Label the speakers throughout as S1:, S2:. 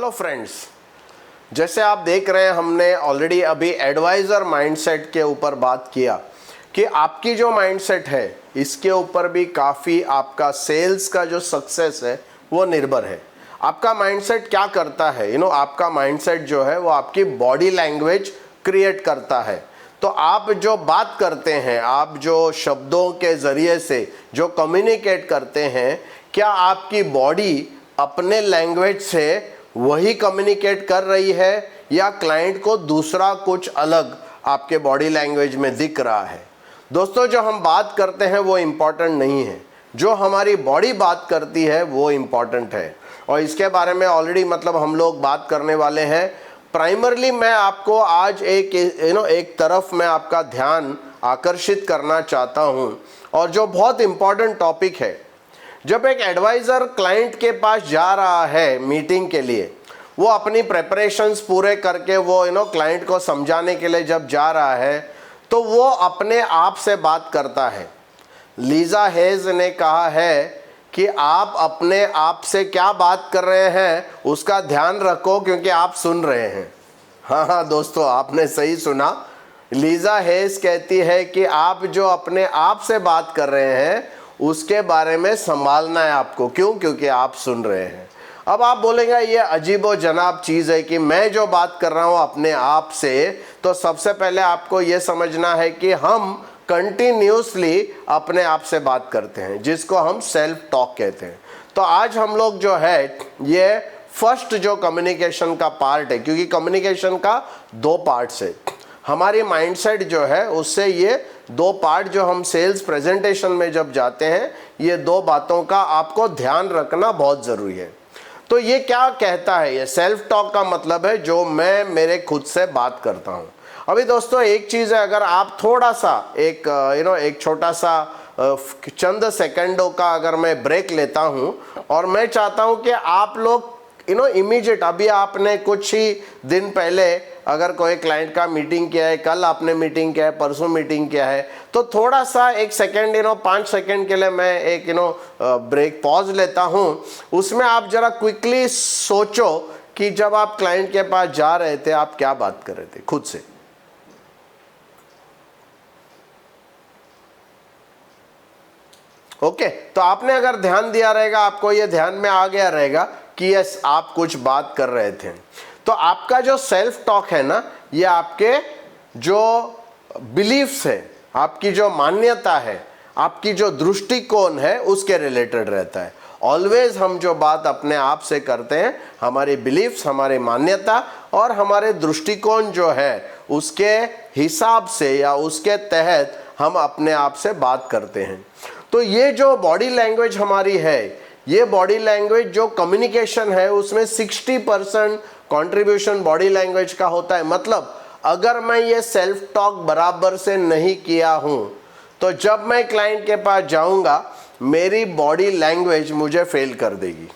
S1: Hello friends, जैसे आप देख रहे हैं हमने ऑलरेडी अभी एडवाइज़र माइंडसेट के ऊपर बात किया कि आपकी जो माइंडसेट है इसके ऊपर भी काफ़ी आपका सेल्स का जो सक्सेस है वो निर्भर है। आपका माइंडसेट क्या करता है, आपका माइंडसेट जो है वो आपकी बॉडी लैंग्वेज क्रिएट करता है। तो आप जो बात करते हैं, आप जो शब्दों के ज़रिए से जो कम्युनिकेट करते हैं, क्या आपकी बॉडी अपने लैंग्वेज से वही कम्युनिकेट कर रही है या क्लाइंट को दूसरा कुछ अलग आपके बॉडी लैंग्वेज में दिख रहा है। दोस्तों, जो हम बात करते हैं वो इम्पॉर्टेंट नहीं है, जो हमारी बॉडी बात करती है वो इम्पॉर्टेंट है। और इसके बारे में ऑलरेडी हम लोग बात करने वाले हैं। प्राइमरली मैं आपको आज एक तरफ मैं आपका ध्यान आकर्षित करना चाहता हूँ, और जो बहुत इम्पॉर्टेंट टॉपिक है। जब एक एडवाइज़र क्लाइंट के पास जा रहा है मीटिंग के लिए, वो अपनी प्रेपरेशंस पूरे करके वो क्लाइंट को समझाने के लिए जब जा रहा है, तो वो अपने आप से बात करता है। लीजा हेज ने कहा है कि आप अपने आप से क्या बात कर रहे हैं उसका ध्यान रखो, क्योंकि आप सुन रहे हैं। हाँ दोस्तों, आपने सही सुना। लीजा हेज कहती है कि आप जो अपने आप से बात कर रहे हैं उसके बारे में संभालना है आपको। क्यों? क्योंकि आप सुन रहे हैं। अब आप बोलेंगे ये अजीबो जनाब चीज़ है कि मैं जो बात कर रहा हूँ अपने आप से। तो सबसे पहले आपको ये समझना है कि हम कंटिन्यूसली अपने आप से बात करते हैं, जिसको हम सेल्फ टॉक कहते हैं। तो आज हम लोग जो है ये फर्स्ट जो कम्युनिकेशन का पार्ट है, क्योंकि कम्युनिकेशन का दो पार्ट्स है। हमारी माइंडसेट जो है उससे ये दो पार्ट जो हम सेल्स प्रेजेंटेशन में जब जाते हैं, ये दो बातों का आपको ध्यान रखना बहुत ज़रूरी है। तो ये क्या कहता है, ये सेल्फ टॉक का मतलब है जो मैं मेरे खुद से बात करता हूँ। अभी दोस्तों एक चीज़ है, अगर आप थोड़ा सा एक छोटा सा चंद सेकंडों का अगर मैं ब्रेक लेता हूँ, और मैं चाहता हूँ कि आप लोग इमीडिएट, अभी आपने कुछ ही दिन पहले अगर कोई क्लाइंट का मीटिंग किया है, कल आपने मीटिंग किया है, परसों मीटिंग किया है, तो थोड़ा सा एक सेकेंड 5 सेकेंड के लिए मैं एक ब्रेक पॉज लेता हूँ। उसमें आप जरा क्विकली सोचो कि जब आप क्लाइंट के पास जा रहे थे आप क्या बात कर रहे थे खुद से। ओके, तो आपने अगर ध्यान दिया रहेगा, आपको ये ध्यान में आ गया रहेगा कि यस आप कुछ बात कर रहे थे। तो आपका जो सेल्फ टॉक है ना, ये आपके जो बिलीफ्स है, आपकी जो मान्यता है, आपकी जो दृष्टिकोण है उसके रिलेटेड रहता है। ऑलवेज हम जो बात अपने आप से करते हैं, हमारी बिलीफ्स, हमारी मान्यता और हमारे दृष्टिकोण जो है उसके हिसाब से या उसके तहत हम अपने आप से बात करते हैं। तो ये जो बॉडी लैंग्वेज हमारी है, ये बॉडी लैंग्वेज जो कम्युनिकेशन है उसमें 60% कंट्रीब्यूशन बॉडी लैंग्वेज का होता है। मतलब अगर मैं ये सेल्फ टॉक बराबर से नहीं किया हूं, तो जब मैं क्लाइंट के पास जाऊंगा मेरी बॉडी लैंग्वेज मुझे फेल कर देगी।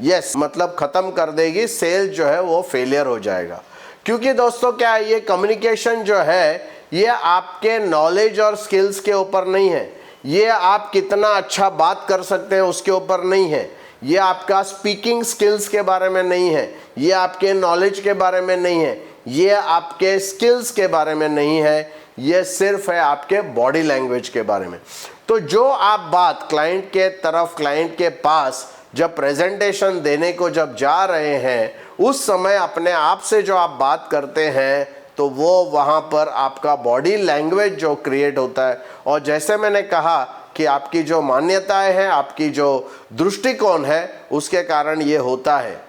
S1: यस, मतलब खत्म कर देगी, सेल जो है वो फेलियर हो जाएगा। क्योंकि दोस्तों क्या है, ये कम्युनिकेशन जो है ये आपके नॉलेज और स्किल्स के ऊपर नहीं है, ये आप कितना अच्छा बात कर सकते हैं उसके ऊपर नहीं है, ये आपका स्पीकिंग स्किल्स के बारे में नहीं है, ये आपके नॉलेज के बारे में नहीं है, ये आपके स्किल्स के बारे में नहीं है, ये सिर्फ है आपके बॉडी लैंग्वेज के बारे में। तो जो आप बात क्लाइंट के तरफ, क्लाइंट के पास जब प्रेजेंटेशन देने को जब जा रहे हैं, उस समय अपने आप से जो आप बात करते हैं, तो वो वहाँ पर आपका बॉडी लैंग्वेज जो क्रिएट होता है। और जैसे मैंने कहा कि आपकी जो मान्यताएं हैं, आपकी जो दृष्टिकोण है, उसके कारण ये होता है।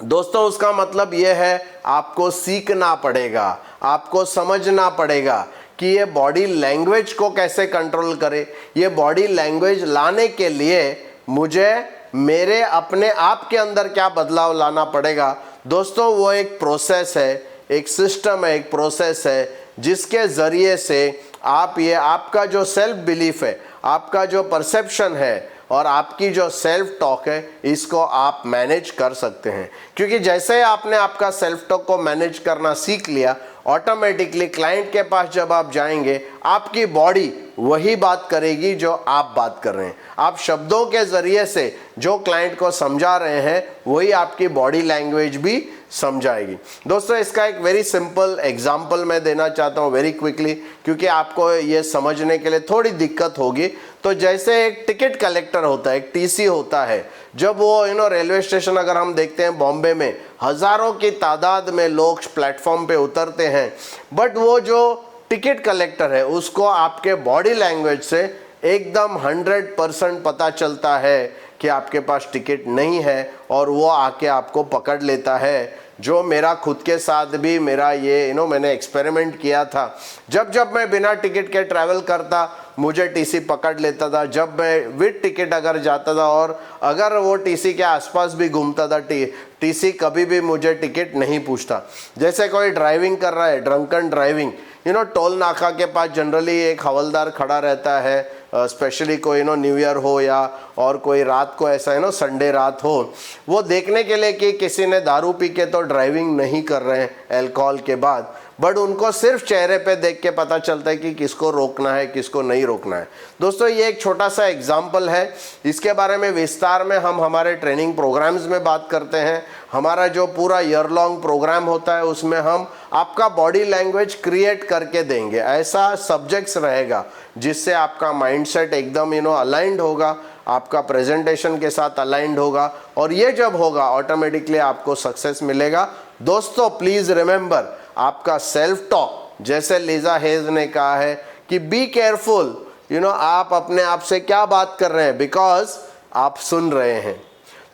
S1: दोस्तों, उसका मतलब ये है आपको सीखना पड़ेगा, आपको समझना पड़ेगा कि ये बॉडी लैंग्वेज को कैसे कंट्रोल करे। ये बॉडी लैंग्वेज लाने के लिए मुझे मेरे अपने आप के अंदर क्या बदलाव लाना पड़ेगा। दोस्तों, वो एक प्रोसेस है, एक सिस्टम है, एक प्रोसेस है, जिसके ज़रिए से आप ये आपका जो सेल्फ बिलीफ है, आपका जो परसेप्शन है और आपकी जो सेल्फ टॉक है, इसको आप मैनेज कर सकते हैं। क्योंकि जैसे आपने आपका सेल्फ टॉक को मैनेज करना सीख लिया, ऑटोमेटिकली क्लाइंट के पास जब आप जाएंगे आपकी बॉडी वही बात करेगी जो आप बात कर रहे हैं। आप शब्दों के जरिए से जो क्लाइंट को समझा रहे हैं वही आपकी बॉडी लैंग्वेज भी समझाएगी। दोस्तों, इसका एक वेरी सिंपल एग्जांपल मैं देना चाहता हूँ वेरी क्विकली, क्योंकि आपको ये समझने के लिए थोड़ी दिक्कत होगी। तो जैसे एक टिकट कलेक्टर होता है, एक टीसी होता है, जब वो रेलवे स्टेशन अगर हम देखते हैं बॉम्बे में हज़ारों की तादाद में लोग प्लेटफॉर्म पे उतरते हैं, बट वो जो टिकट कलेक्टर है उसको आपके बॉडी लैंग्वेज से एकदम 100% पता चलता है कि आपके पास टिकट नहीं है और वो आके आपको पकड़ लेता है। जो मेरा खुद के साथ भी मेरा ये मैंने एक्सपेरिमेंट किया था। जब मैं बिना टिकट के ट्रैवल करता मुझे टीसी पकड़ लेता था। जब मैं विद टिकट अगर जाता था और अगर वो टीसी के आसपास भी घूमता था, टीसी कभी भी मुझे टिकट नहीं पूछता। जैसे कोई ड्राइविंग कर रहा है, ड्रंकन ड्राइविंग, टोल नाका के पास जनरली एक हवलदार खड़ा रहता है, स्पेशली कोई न्यू ईयर हो या और कोई रात को ऐसा संडे रात हो, वो देखने के लिए कि किसी ने दारू पी के तो ड्राइविंग नहीं कर रहे हैं अल्कोहल के बाद, बट उनको सिर्फ चेहरे पे देख के पता चलता है कि किसको रोकना है किसको नहीं रोकना है। दोस्तों, ये एक छोटा सा एग्जाम्पल है। इसके बारे में विस्तार में हम हमारे ट्रेनिंग प्रोग्राम्स में बात करते हैं। हमारा जो पूरा ईयर लॉन्ग प्रोग्राम होता है उसमें हम आपका बॉडी लैंग्वेज क्रिएट करके देंगे। ऐसा सब्जेक्ट्स रहेगा जिससे आपका माइंडसेट एकदम अलाइंड होगा, आपका प्रेजेंटेशन के साथ अलाइंड होगा, और ये जब होगा ऑटोमेटिकली आपको सक्सेस मिलेगा। दोस्तों, प्लीज रिमेंबर, आपका सेल्फ टॉक, जैसे लीजा हेज ने कहा है कि बी केयरफुल, आप अपने आप से क्या बात कर रहे हैं, बिकॉज आप सुन रहे हैं।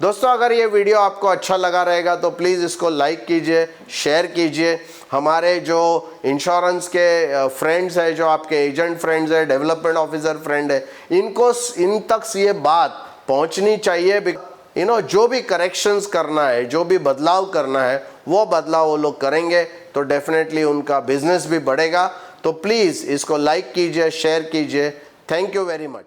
S1: दोस्तों, अगर ये वीडियो आपको अच्छा लगा रहेगा तो प्लीज़ इसको लाइक कीजिए, शेयर कीजिए। हमारे जो इंश्योरेंस के फ्रेंड्स हैं, जो आपके एजेंट फ्रेंड्स हैं, डेवलपमेंट ऑफिसर फ्रेंड है, इन तक ये बात पहुंचनी चाहिए। जो भी करेक्शंस करना है, जो भी बदलाव करना है, वो बदलाव वो लोग करेंगे तो डेफिनेटली उनका बिजनेस भी बढ़ेगा। तो प्लीज़ इसको लाइक कीजिए, शेयर कीजिए। Thank you very much.